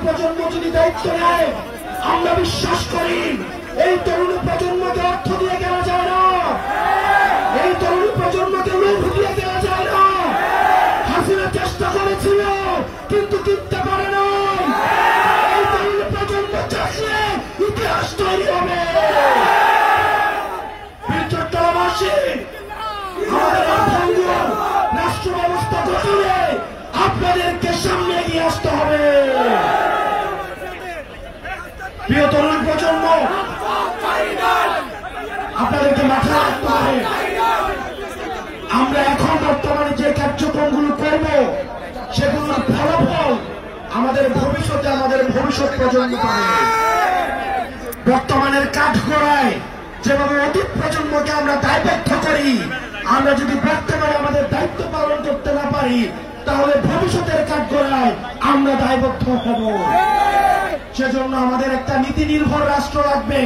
প্রজন্ম যদি দায়িত্ব নেয়, আমরা বিশ্বাস করি এই তরুণ প্রজন্মকে অর্থ দিয়ে কেনা যায় না, এই তরুণ প্রজন্মকে লোভ দিয়ে কেনা যায় না। হাসিনা চেষ্টা করেছিল কিন্তু কিনতে পারে না। এই তরুণ প্রজন্ম চাষে ইতিহাস তৈরি হবে। চট্টগ্রামবাসী, আমাদের অর্থাঙ্গ রাষ্ট্র ব্যবস্থা গঠনে আপনাদেরকে সামনে এগিয়ে আসতে হবে। প্রিয় তরুণ প্রজন্ম, আপনাদেরকে মাথায় রাখতে হবে, আমরা এখন বর্তমানে যে কার্যক্রমগুলো করব সেগুলোর ফলাফল আমাদের ভবিষ্যতে আমাদের ভবিষ্যৎ প্রজন্ম পাবে। বর্তমানের কাঠগড়ায় যেভাবে অতীত প্রজন্মকে আমরা দায়বদ্ধ করি, আমরা যদি বর্তমানে আমাদের দায়িত্ব পালন করতে না পারি তাহলে ভবিষ্যতের কাঠগড়ায় আমরা দায়বদ্ধ হব। সেজন্য আমাদের একটা নীতি নির্ভর রাষ্ট্র লাগবে,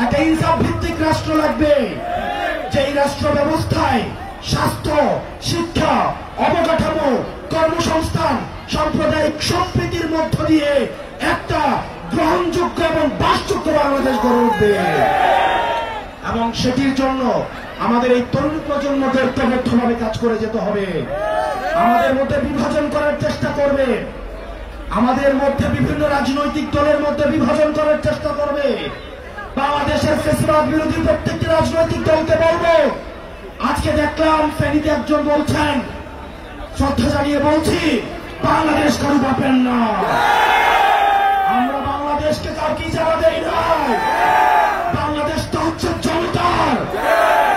একটা ইনসাফ ভিত্তিক রাষ্ট্র লাগবে, যেই রাষ্ট্র ব্যবস্থায় স্বাস্থ্য, শিক্ষা, অবকাঠামো, কর্মসংস্থান, সাম্প্রদায়িক সম্প্রীতির মধ্য দিয়ে একটা গ্রহণযোগ্য এবং বাসযোগ্য বাংলাদেশ গড়ে উঠবে। এবং সেটির জন্য আমাদের এই তরুণ প্রজন্মকে ঐক্যবদ্ধভাবে কাজ করে যেতে হবে। আমাদের মধ্যে বিভাজন করার চেষ্টা করবে, আমাদের মধ্যে বিভিন্ন রাজনৈতিক দলের মধ্যে বিভাজন করার চেষ্টা করবে। বাংলাদেশের ফ্যাসিবাদ বিরোধী প্রত্যেকটি রাজনৈতিক দলকে বলবো, আজকে দেখলাম ফেনীতে একজন বলছেন, শ্রদ্ধা জানিয়ে বলছি, বাংলাদেশ কারো বাপের না। আমরা বাংলাদেশকে কাউকে ইজারা দেই না। বাংলাদেশটা হচ্ছে জনতার।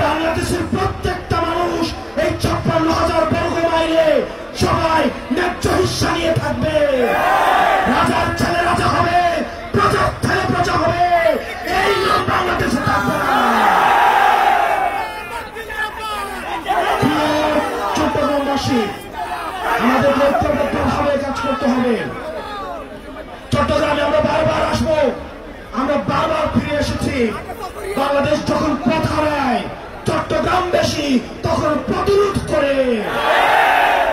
বাংলাদেশের প্রত্যেকটা মানুষ এই 56,000 বর্গ মাইলে সবাই ন্যায্য হিস্সা নিয়ে থাকবে। রাজার ছেলে রাজা হবে, প্রজার ছেলে প্রজা হবে, এই নিয়ম বাংলাদেশে থাকবে না। চট্টগ্রামবাসী, আমাদেরকে ঐক্যবদ্ধভাবে কাজ করতে হবে। চট্টগ্রামে আমরা বারবার আসবো, আমরা বারবার ফিরে এসেছি। বাংলাদেশ যখন পথ হারায়, চট্টগ্রামবাসী তখন প্রতিরোধ করে।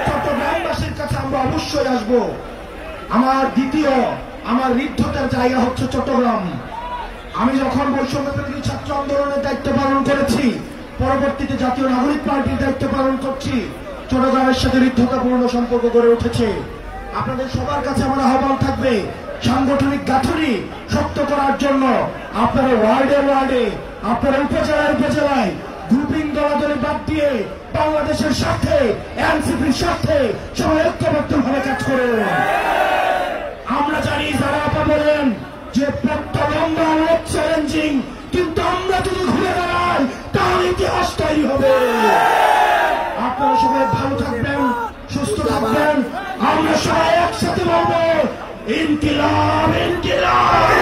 চট্টগ্রামবাসীর কাছে আমরা অবশ্যই আসবো। আমার ঋদ্ধতার জায়গা হচ্ছে চট্টগ্রাম। আমি যখন বৈষম্য বিরোধী ছাত্র আন্দোলনের দায়িত্ব পালন করেছি, পরবর্তীতে জাতীয় নাগরিক পার্টির দায়িত্ব পালন করছি, চট্টগ্রামের সাথে ঋদ্ধতাপূর্ণ সম্পর্ক গড়ে উঠেছে। আপনাদের সবার কাছে আমার আহ্বান থাকবে, সাংগঠনিক গাঁথনি শক্ত করার জন্য আপনারা ওয়ার্ডে ওয়ার্ডে, আপনারা উপজেলায় গ্রুপিং দলাদলি বাদ দিয়ে বাংলাদেশের স্বার্থে, এনসিপির স্বার্থে সবাই ঐক্যবদ্ধভাবে কাজ করুন। আমরা জানি যারা আপা বলেন যে প্রত্যলম্বা অনেক চ্যালেঞ্জিং, কিন্তু আমরা যদি ঘুরে দাঁড়াই তাহলে ইতিহাস তৈরি হবে। আপনারা সবাই ভালো থাকবেন, সুস্থ থাকবেন। আমরা সবাই একসাথে বলবো, ইনকিলাব ইনকিলাব।